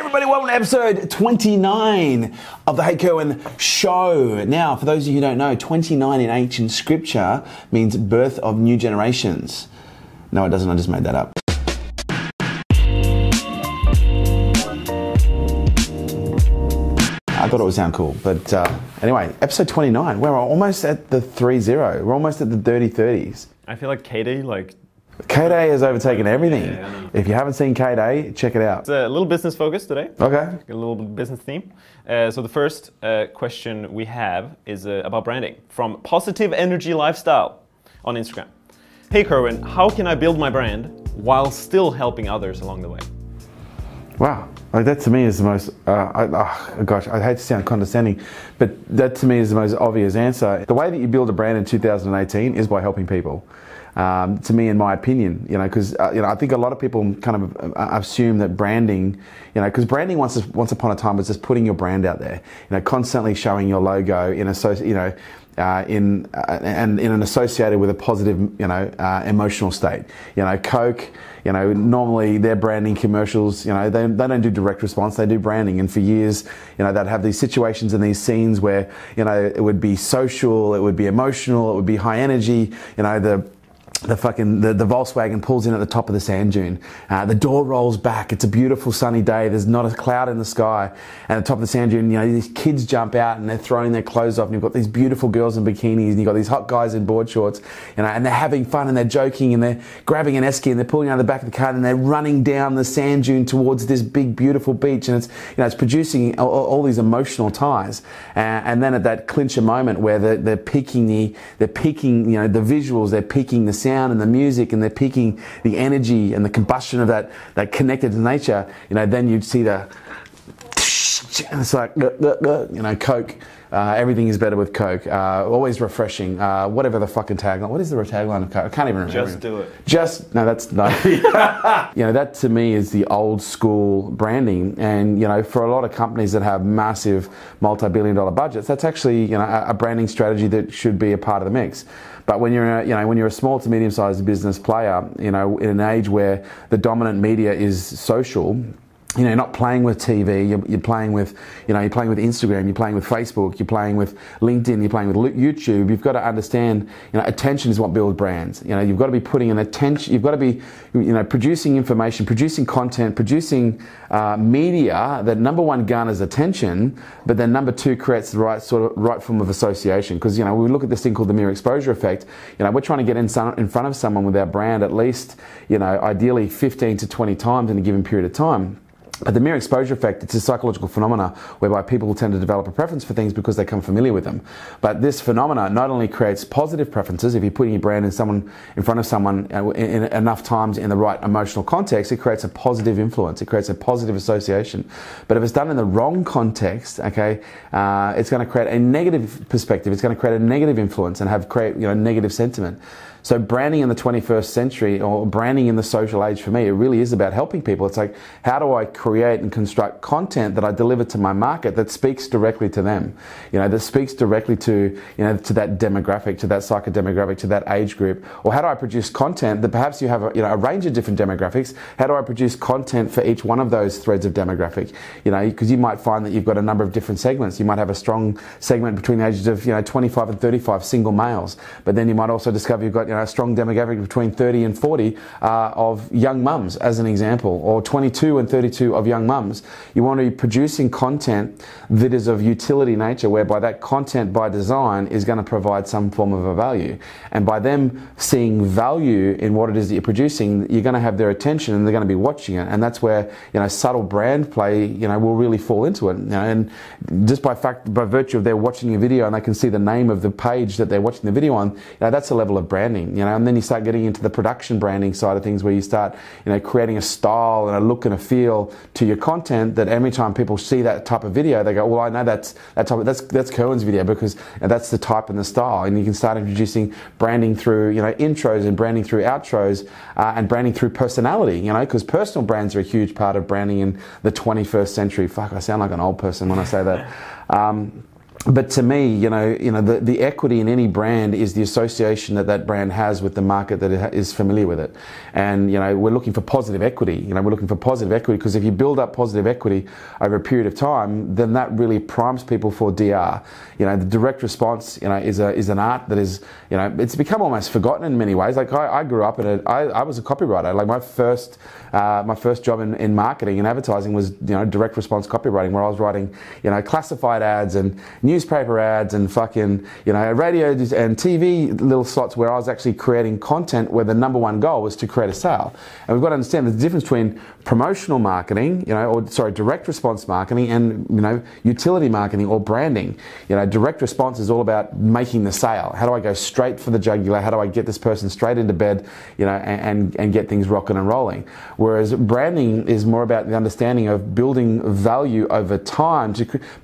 everybody, welcome to episode 29 of the Hey Kerwin show. Now, for those of you who don't know, 29 in ancient scripture means birth of new generations. No, it doesn't, I just made that up. I thought it would sound cool, but anyway, episode 29, we're almost at the 3-0. We're almost at the dirty 30s. I feel like K-Day, K-Day has overtaken everything. Yeah. If you haven't seen K-Day, check it out. It's a little business focused today. Okay. A little business theme. So the first question we have is about branding from Positive Energy Lifestyle on Instagram. Hey Kerwin, how can I build my brand while still helping others along the way? Wow, like that to me is the most, gosh, I hate to sound condescending, but that to me is the most obvious answer. The way that you build a brand in 2018 is by helping people. To me, in my opinion, because I think a lot of people kind of assume that branding, because branding once upon a time was just putting your brand out there, constantly showing your logo in an associated with a positive, emotional state. Coke, normally their branding commercials, they don't do direct response, they do branding. And for years, they'd have these situations and these scenes where, it would be social, it would be emotional, it would be high energy, the Volkswagen pulls in at the top of the sand dune. The door rolls back. It's a beautiful sunny day. There's not a cloud in the sky. And at the top of the sand dune, these kids jump out and they're throwing their clothes off. And you've got these beautiful girls in bikinis and you've got these hot guys in board shorts, and they're having fun and they're joking and they're grabbing an esky and they're pulling out the back of the car and they're running down the sand dune towards this big, beautiful beach. And it's, it's producing all these emotional ties. And then at that clincher moment where they're peaking the visuals, they're peaking the sound and the music, and they're peaking the energy and the combustion of that connected to nature, then you'd see the, it's like, Coke, everything is better with Coke, always refreshing, whatever the fucking tagline. What is the tagline of Coke? I can't even remember. Just do it. No, that's not. That to me is the old school branding, and for a lot of companies that have massive multi-billion-dollar budgets, that's actually a branding strategy that should be a part of the mix. But when you're a small to medium-sized business player, in an age where the dominant media is social, you're not playing with TV. You're playing with, you're playing with Instagram. You're playing with Facebook. You're playing with LinkedIn. You're playing with YouTube. You've got to understand, attention is what builds brands. You've got to be putting an attention. You've got to be, producing information, producing content, producing media that number one garners attention, but then number two creates the right form of association. Because we look at this thing called the mere exposure effect. We're trying to get in front of someone with our brand at least, ideally 15 to 20 times in a given period of time. But the mere exposure effect, it's a psychological phenomena whereby people will tend to develop a preference for things because they become familiar with them. But this phenomena not only creates positive preferences, if you're putting your brand in front of someone in enough times in the right emotional context, it creates a positive influence, it creates a positive association. But if it's done in the wrong context, okay, it's going to create a negative perspective, it's going to create a negative influence and create negative sentiment. So branding in the 21st century, or branding in the social age, for me, it really is about helping people. It's like, how do I create and construct content that I deliver to my market that speaks directly to them? That speaks directly to, to that demographic, to that psychodemographic, to that age group. Or how do I produce content that perhaps you have a range of different demographics? How do I produce content for each one of those threads of demographic? Because you might find that you've got a number of different segments. You might have a strong segment between the ages of, 25 and 35, single males. But then you might also discover you've got, a strong demographic between 30 and 40 of young mums, as an example, or 22 and 32 of young mums. You want to be producing content that is of utility nature, whereby that content by design is going to provide some form of a value. And by them seeing value in what it is that you're producing, you're going to have their attention and they're going to be watching it. And that's where, subtle brand play, will really fall into it. And just by virtue of they're watching your video and they can see the name of the page that they're watching the video on, that's a level of branding. And then you start getting into the production branding side of things, where you start, creating a style and a look and a feel to your content that every time people see that type of video, they go, well, I know that's Kerwin's video because that's the type and the style. And you can start introducing branding through, intros and branding through outros and branding through personality, because personal brands are a huge part of branding in the 21st century. Fuck, I sound like an old person when I say that. But to me, the equity in any brand is the association that that brand has with the market that it is familiar with it. And, we're looking for positive equity. We're looking for positive equity because if you build up positive equity over a period of time, then that really primes people for DR. The direct response, is an art that is, it's become almost forgotten in many ways. Like I grew up I was a copywriter. Like my first job in marketing and advertising was, direct response copywriting, where I was writing, classified ads and newspaper ads and fucking, radio and TV little slots where I was actually creating content where the number one goal was to create a sale. And we've got to understand the difference between promotional marketing, direct response marketing and, utility marketing or branding. Direct response is all about making the sale. How do I go straight for the jugular? How do I get this person straight into bed, and get things rocking and rolling? Whereas branding is more about the understanding of building value over time,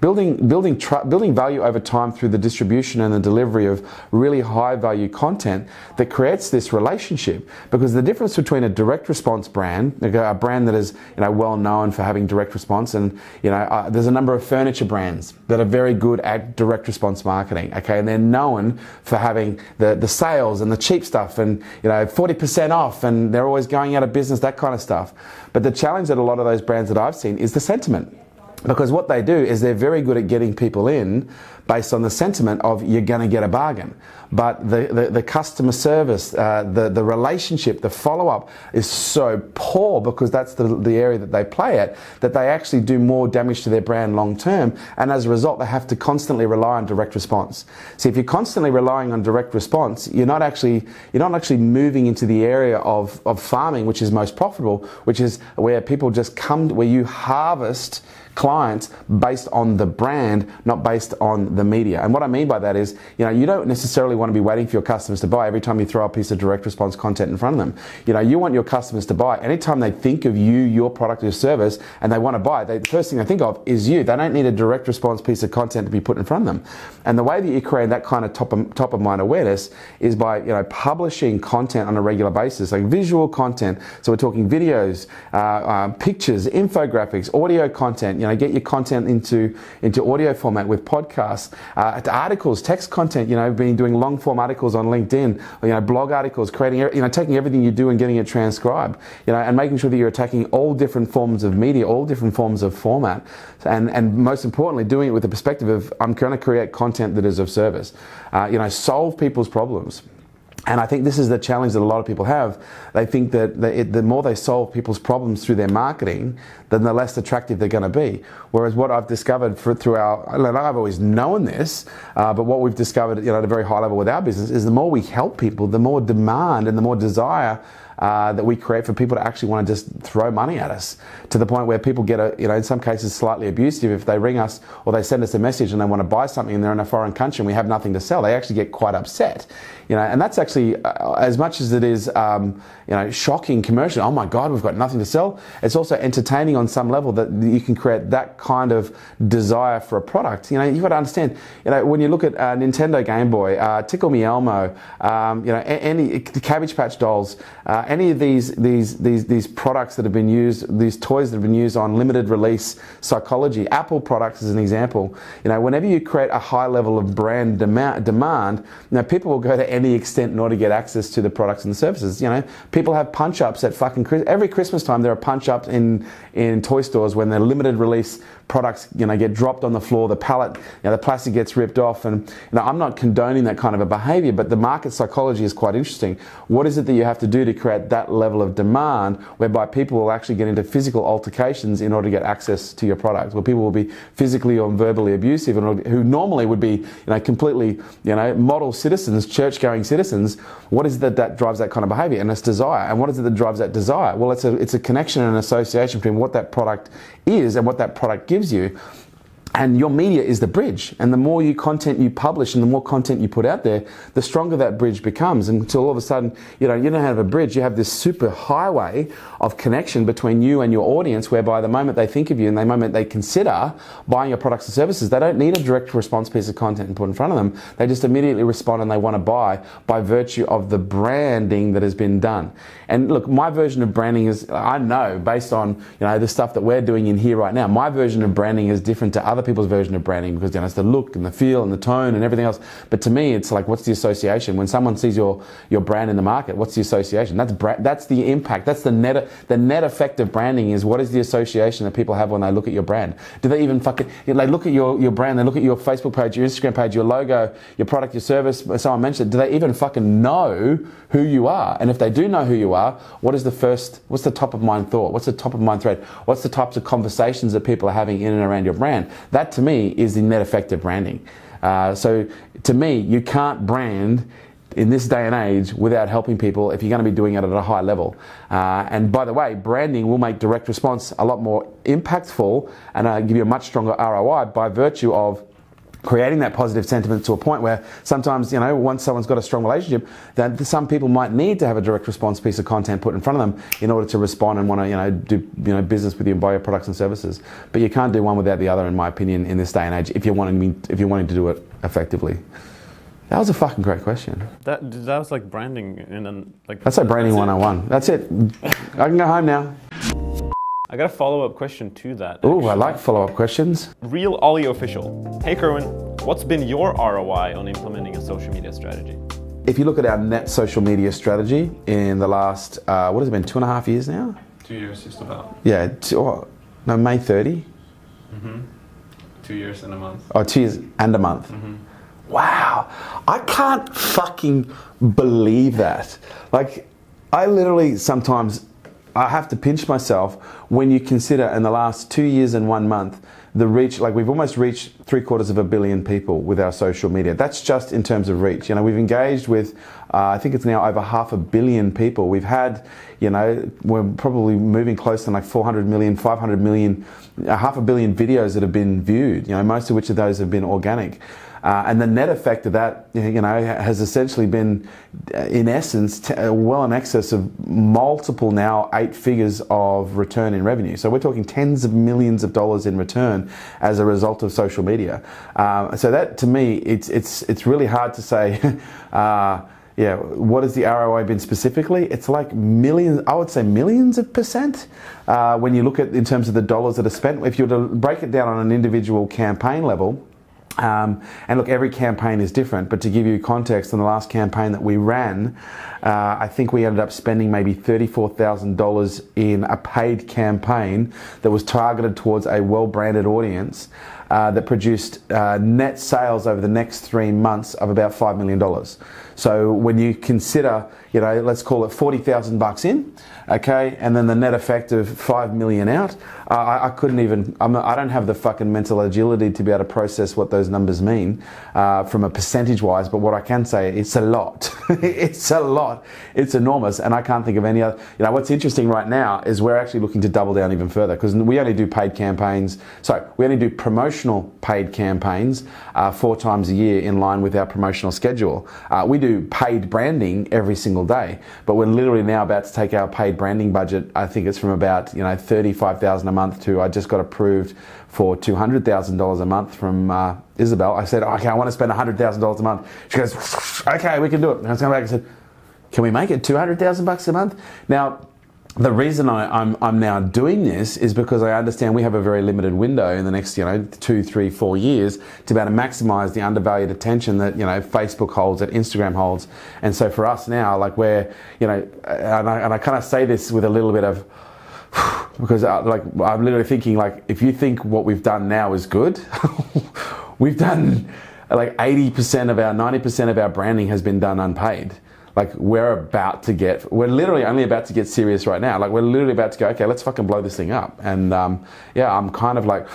building value over time through the distribution and the delivery of really high value content that creates this relationship. Because the difference between a direct response brand, a brand that is well known for having direct response, and there's a number of furniture brands that are very good at direct response marketing, okay, and they're known for having the sales and the cheap stuff and 40% off, and they're always going out of business, that kind of stuff. But the challenge that a lot of those brands that I've seen is the sentiment. Because what they do is they're very good at getting people in based on the sentiment of you're going to get a bargain. But the customer service, the relationship, the follow-up is so poor because that's the area that they play at, that they actually do more damage to their brand long term. And as a result, they have to constantly rely on direct response. See, if you're constantly relying on direct response, you're not actually moving into the area of farming, which is most profitable, which is where people just come, where you harvest clients based on the brand, not based on the media. And what I mean by that is, you don't necessarily want to be waiting for your customers to buy every time you throw a piece of direct response content in front of them. You want your customers to buy anytime they think of you, your product or service, and they want to buy. The first thing they think of is you. They don't need a direct response piece of content to be put in front of them. And the way that you create that kind of top of mind awareness is by publishing content on a regular basis, like visual content. So we're talking videos, pictures, infographics, audio content. Get your content into audio format with podcasts, articles, text content. Been doing long form articles on LinkedIn, blog articles, creating, taking everything you do and getting it transcribed, and making sure that you're attacking all different forms of media, all different forms of format, and most importantly, doing it with the perspective of I'm going to create content that is of service, solve people's problems. And I think this is the challenge that a lot of people have. They think that the more they solve people's problems through their marketing, then the less attractive they're going to be. Whereas what I've discovered through I've always known this, but what we've discovered at a very high level with our business is the more we help people, the more demand and the more desire that we create for people to actually want to just throw money at us, to the point where people get in some cases slightly abusive if they ring us or they send us a message and they want to buy something and they're in a foreign country and we have nothing to sell. They actually get quite upset, and that's actually as much as it is shocking commercial. Oh my God, we've got nothing to sell. It's also entertaining on some level that you can create that kind of desire for a product. You've got to understand. When you look at Nintendo Game Boy, Tickle Me Elmo, any Cabbage Patch Dolls. Any of these products that have been used, these toys that have been used on limited release psychology, Apple products as an example, whenever you create a high level of brand demand, people will go to any extent in order to get access to the products and the services. People have punch-ups at every Christmas time. There are punch-ups in toy stores when they're limited release products, get dropped on the floor, the pallet, the plastic gets ripped off, and I'm not condoning that kind of a behavior, but the market psychology is quite interesting. What is it that you have to do to create that level of demand whereby people will actually get into physical altercations in order to get access to your product, where people will be physically or verbally abusive, and who normally would be completely model citizens, church-going citizens? What is it that drives that kind of behavior? And it's desire. And what is it that drives that desire? Well, it's a connection and an association between what that product is and what that product gives you. And your media is the bridge. And the more content you publish and the more content you put out there, the stronger that bridge becomes, until all of a sudden, you don't have a bridge. You have this super highway of connection between you and your audience, whereby the moment they think of you and the moment they consider buying your products and services, they don't need a direct response piece of content and put in front of them. They just immediately respond and they want to buy by virtue of the branding that has been done. And look, my version of branding is, I know, based on the stuff that we're doing in here right now, my version of branding is different to other people's version of branding because it's the look and the feel and the tone and everything else. But to me, it's like, what's the association? When someone sees your brand in the market, what's the association? That's the impact. That's the net effect of branding is what is the association that people have when they look at your brand? Do they even they look at your brand, they look at your Facebook page, your Instagram page, your logo, your product, your service, someone mentioned it, do they even fucking know who you are? And if they do know who you are, what's the top of mind thought? What's the top of mind thread? What's the types of conversations that people are having in and around your brand? That to me is the net effect of branding. So to me, you can't brand in this day and age without helping people if you're going to be doing it at a high level. And by the way, branding will make direct response a lot more impactful and give you a much stronger ROI by virtue of creating that positive sentiment to a point where sometimes, once someone's got a strong relationship, then some people might need to have a direct response piece of content put in front of them in order to respond and want to, do business with you and buy your products and services. But you can't do one without the other, in my opinion, in this day and age, if you're wanting to do it effectively. That was a fucking great question. That was like branding, and then that's like branding 101. That's it. I can go home now. I got a follow-up question to that. Oh, I like follow-up questions. Real Ollie Official. Hey Kerwin, what's been your ROI on implementing a social media strategy? If you look at our net social media strategy in the last, what has it been, 2.5 years now? 2 years, just about. Yeah, May 30. Mm-hmm. 2 years and a month. Oh, 2 years and a month. Mm-hmm. Wow, I can't fucking believe that. Like, I literally sometimes, I have to pinch myself when you consider in the last 2 years and 1 month, the reach, like we've almost reached 750 million people with our social media. That's just in terms of reach. We've engaged with, I think it's now over 500 million people. We've had, we're probably moving close to like 400 million, 500 million, 500 million videos that have been viewed, most of which of those have been organic. And the net effect of that, has essentially been, in essence, well in excess of multiple now 8 figures of return in revenue. So we're talking tens of millions of dollars in return as a result of social media. So that, to me, it's really hard to say. What has the ROI been specifically? It's like millions, I would say millions of percent. When you look at in terms of the dollars that are spent, if you were to break it down on an individual campaign level. And look, every campaign is different, but to give you context, in the last campaign that we ran, I think we ended up spending maybe $34,000 in a paid campaign that was targeted towards a well-branded audience that produced net sales over the next 3 months of about $5 million. So when you consider, let's call it $40,000 in, okay, and then the net effect of 5 million out, I couldn't even, I don't have the fucking mental agility to be able to process what those numbers mean from a percentage wise, but what I can say, it's a lot. It's a lot. It's enormous, and I can't think of any other. What's interesting right now is we're actually looking to double down even further, because we only do paid campaigns, we only do promotional paid campaigns 4 times a year in line with our promotional schedule. We do paid branding every single day, but we're literally now about to take our paid branding budget. I think it's from about $35,000 a month to, I just got approved for $200,000 a month from Isabel. I said, okay, I want to spend $100,000 a month. She goes, okay, we can do it. And I was coming back and said, can we make it $200,000 a month? Now, the reason I'm now doing this is because I understand we have a very limited window in the next 2, 3, 4 years to be able to maximize the undervalued attention that Facebook holds, that Instagram holds. And so for us now, like we're and I kind of say this with a little bit of because I'm literally thinking, like, if you think what we've done now is good, we've done like 80% of our 90% of our branding has been done unpaid. Like we're literally only about to get serious right now. Like we're literally about to go, okay, let's fucking blow this thing up. And I'm kind of like,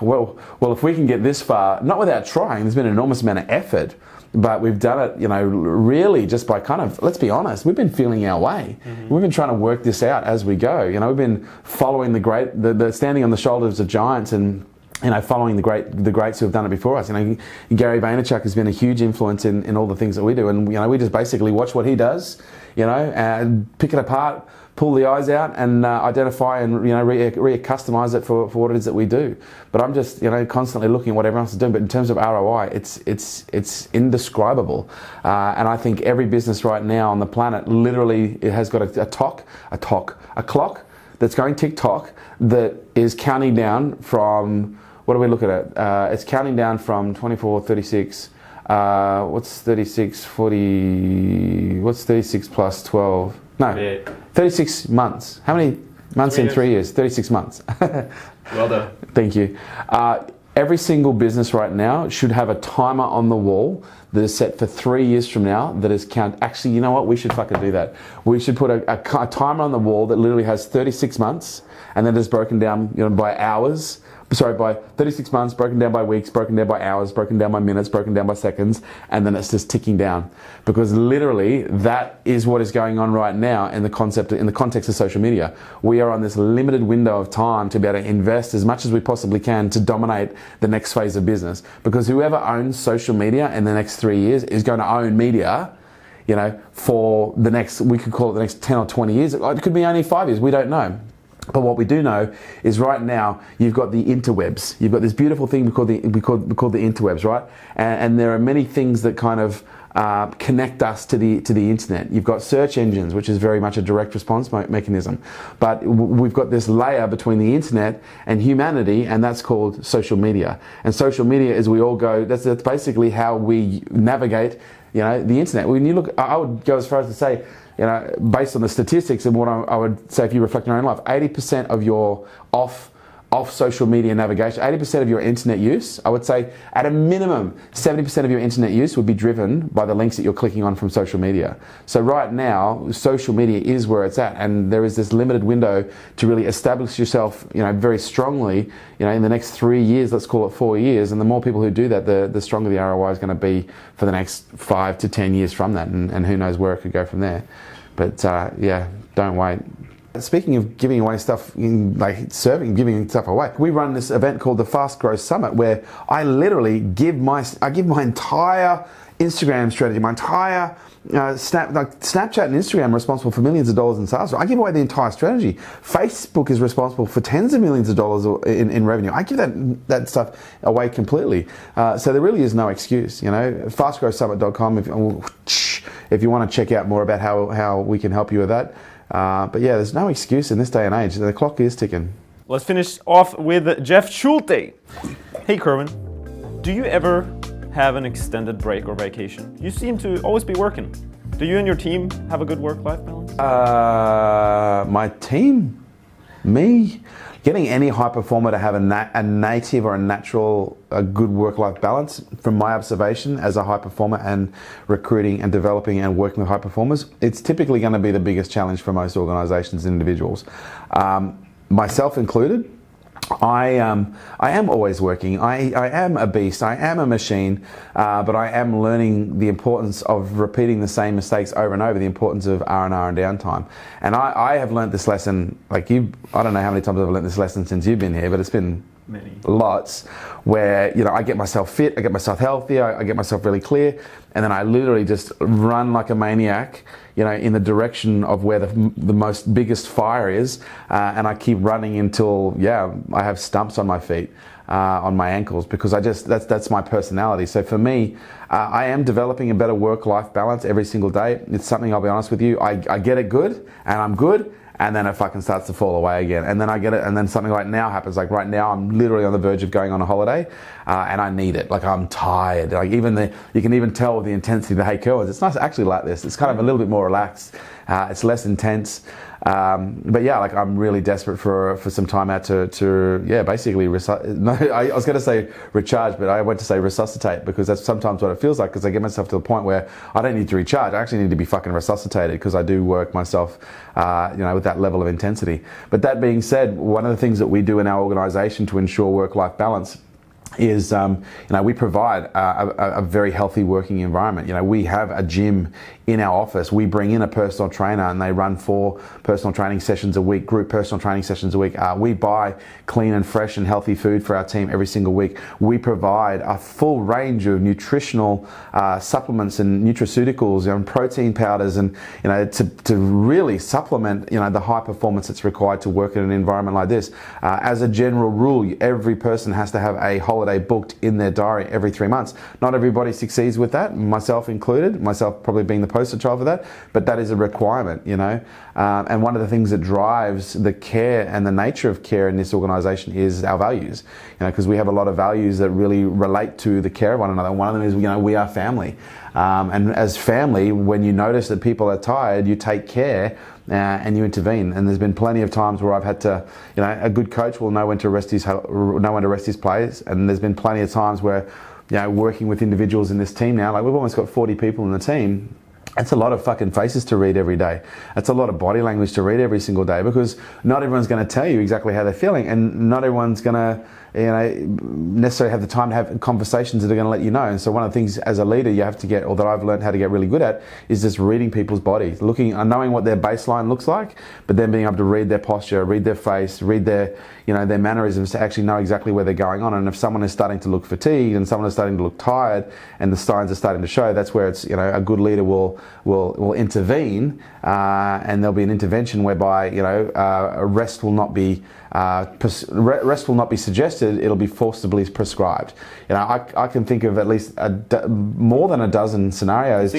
well, if we can get this far, not without trying, there's been an enormous amount of effort, but we've done it, really just by kind of, let's be honest, we've been feeling our way. Mm-hmm. We've been trying to work this out as we go. We've been following the standing on the shoulders of giants and following the greats who have done it before us. Gary Vaynerchuk has been a huge influence in all the things that we do, and we just basically watch what he does, and pick it apart, pull the eyes out, and identify and re-customize it for what it is that we do. But I'm just constantly looking at what everyone else is doing. But in terms of ROI, it's indescribable, and I think every business right now on the planet literally it has got a clock that's going tick-tock that is counting down from what are we looking at? It's counting down from 24, 36. What's 36, 40? What's 36 plus 12? No, 36 months. How many months in 3 years? 36 months. Well done. Thank you. Every single business right now should have a timer on the wall that is set for 3 years from now that is count. Actually, you know what? We should fucking do that. We should put a timer on the wall that literally has 36 months and then is broken down, you know, by hours. Sorry, by 36 months, broken down by weeks, broken down by hours, broken down by minutes, broken down by seconds, and then it's just ticking down. Because literally, that is what is going on right now in the context of social media. We are on this limited window of time to be able to invest as much as we possibly can to dominate the next phase of business. Because whoever owns social media in the next 3 years is going to own media, you know, for the next, we could call it the next 10 or 20 years. It could be only 5 years, we don't know. But what we do know is right now you've got the interwebs. You've got this beautiful thing we call the interwebs, right? And there are many things that kind of connect us to the internet. You've got search engines, which is very much a direct response mechanism. But we've got this layer between the internet and humanity, and that's called social media. And social media, as we all go, that's basically how we navigate, you know, the internet. When you look, I would go as far as to say, you know, based on the statistics and what I would say, if you reflect on your own life, 80% of your off social media navigation, 80% of your internet use, I would say at a minimum, 70% of your internet use would be driven by the links that you're clicking on from social media. So right now, social media is where it's at, and there is this limited window to really establish yourself, you know, very strongly, you know, in the next 3 years, let's call it 4 years, and the more people who do that, the stronger the ROI is going to be for the next 5 to 10 years from that, and who knows where it could go from there. But yeah, don't wait. Speaking of giving away stuff, giving stuff away, we run this event called the Fast Growth Summit, where I literally give my entire Instagram strategy, my entire Snapchat and Instagram are responsible for millions of dollars in sales. I give away the entire strategy. Facebook is responsible for tens of millions of dollars in revenue. I give that stuff away completely. So there really is no excuse, you know. Fastgrowthsummit.com if you want to check out more about how we can help you with that. But yeah, there's no excuse in this day and age. The clock is ticking. Let's finish off with Jeff Schulte. Hey Kerwin, do you ever have an extended break or vacation? You seem to always be working. Do you and your team have a good work-life balance? My team? Me? Getting any high performer to have a native or a natural, good work-life balance, from my observation as a high performer and recruiting and developing and working with high performers, it's typically going to be the biggest challenge for most organizations and individuals. Myself included, I am always working. I am a beast. I am a machine, but I am learning the importance of repeating the same mistakes over and over, the importance of R&R and downtime. And I have learned this lesson, like you, I don't know how many times I've learned this lesson since you've been here, but it's been many. Lots, where, you know, I get myself fit, I get myself healthy, I get myself really clear, and then I literally just run like a maniac, you know, in the direction of where the most biggest fire is, and I keep running until, yeah, I have stumps on my feet, on my ankles, because that's my personality. So for me, I am developing a better work-life balance every single day. It's something, I'll be honest with you, I get it good, and I'm good, and then it fucking starts to fall away again. And then I get it, and then something like now happens. Like right now, I'm literally on the verge of going on a holiday, and I need it. Like I'm tired. Like you can even tell with the intensity of the Hey Kerwin. It's not actually like this. It's kind of a little bit more relaxed. It's less intense. But yeah, like I'm really desperate for some time out to yeah, basically I was going to say recharge, but I went to say resuscitate, because that's sometimes what it feels like, because I get myself to the point where I don't need to recharge. I actually need to be fucking resuscitated, because I do work myself, you know, with that level of intensity. But that being said, one of the things that we do in our organization to ensure work-life balance is, you know, we provide a very healthy working environment. You know, we have a gym in our office. We bring in a personal trainer, and they run 4 personal training sessions a week, group personal training sessions a week. We buy clean and fresh and healthy food for our team every single week. We provide a full range of nutritional supplements and nutraceuticals and protein powders, and, you know, to really supplement, you know, the high performance that's required to work in an environment like this. As a general rule, every person has to have a holiday holiday booked in their diary every 3 months. Not everybody succeeds with that, myself included, myself probably being the poster child for that, but that is a requirement, you know. And one of the things that drives the care and the nature of care in this organisation is our values, you know, because we have a lot of values that really relate to the care of one another. One of them is, you know, we are family. And as family, when you notice that people are tired, you take care and you intervene. And there's been plenty of times where I've had to, you know, a good coach will know when to rest his players. And there's been plenty of times where, you know, working with individuals in this team now, like we've almost got 40 people in the team. It's a lot of fucking faces to read every day. It's a lot of body language to read every single day, because not everyone's going to tell you exactly how they're feeling, and not everyone's going to, you know, necessarily have the time to have conversations that are going to let you know. And so one of the things as a leader you have to get, or that I've learned how to get really good at, is just reading people's bodies, looking and knowing what their baseline looks like, but then being able to read their posture, read their face, read their, you know, their mannerisms, to actually know exactly where they're going on. And if someone is starting to look fatigued and someone is starting to look tired and the signs are starting to show, that's where it's, you know, a good leader will intervene, and there'll be an intervention whereby, you know, rest will not be suggested. It'll be forcibly prescribed. You know, I can think of at least more than a dozen scenarios.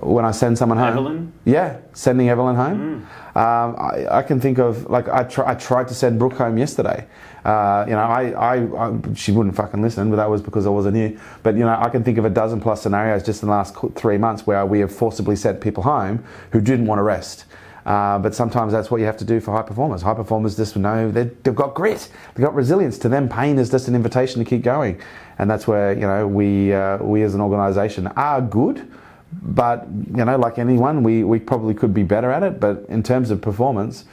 When I send someone home. Evelyn? Yeah, sending Evelyn home. I can think of, like, I tried to send Brooke home yesterday. You know, she wouldn't fucking listen, but that was because I wasn't here. But, you know, I can think of a dozen plus scenarios just in the last 3 months where we have forcibly sent people home who didn't want to rest. But sometimes that's what you have to do for high performers. High performers just know they've got grit, they've got resilience. To them, pain is just an invitation to keep going. And that's where, you know, we as an organisation are good. But, you know, like anyone, we probably could be better at it. But in terms of performance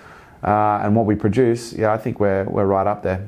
and what we produce, yeah, I think we're right up there.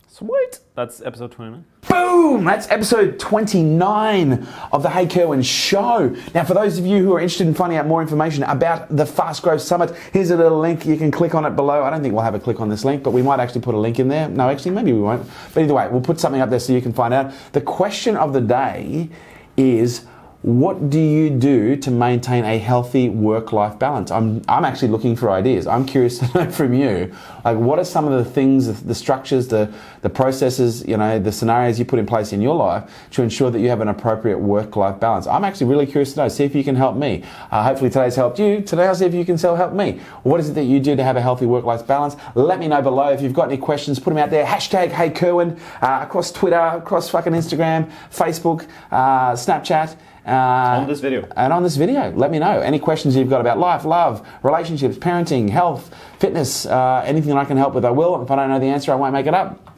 Sweet. That's episode 29. Boom! That's episode 29 of the Hey Kerwin Show. Now, for those of you who are interested in finding out more information about the Fast Growth Summit, here's a little link. You can click on it below. I don't think we'll have a click on this link, but we might actually put a link in there. No, actually, maybe we won't. But either way, we'll put something up there so you can find out. The question of the day is, what do you do to maintain a healthy work-life balance? I'm actually looking for ideas. I'm curious to know from you, like, what are some of the things, the structures, the processes, you know, the scenarios you put in place in your life to ensure that you have an appropriate work-life balance? I'm actually really curious to know. See if you can help me. Hopefully today's helped you. Today I'll see if you can help me. What is it that you do to have a healthy work-life balance? Let me know below. If you've got any questions, put them out there. Hashtag Hey Kerwin, across Twitter, across fucking Instagram, Facebook, Snapchat. On this video. And on this video, let me know. Any questions you've got about life, love, relationships, parenting, health, fitness, anything that I can help with, I will. If I don't know the answer, I won't make it up.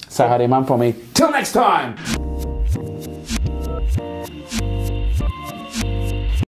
Say hi to your mum for me. Till next time!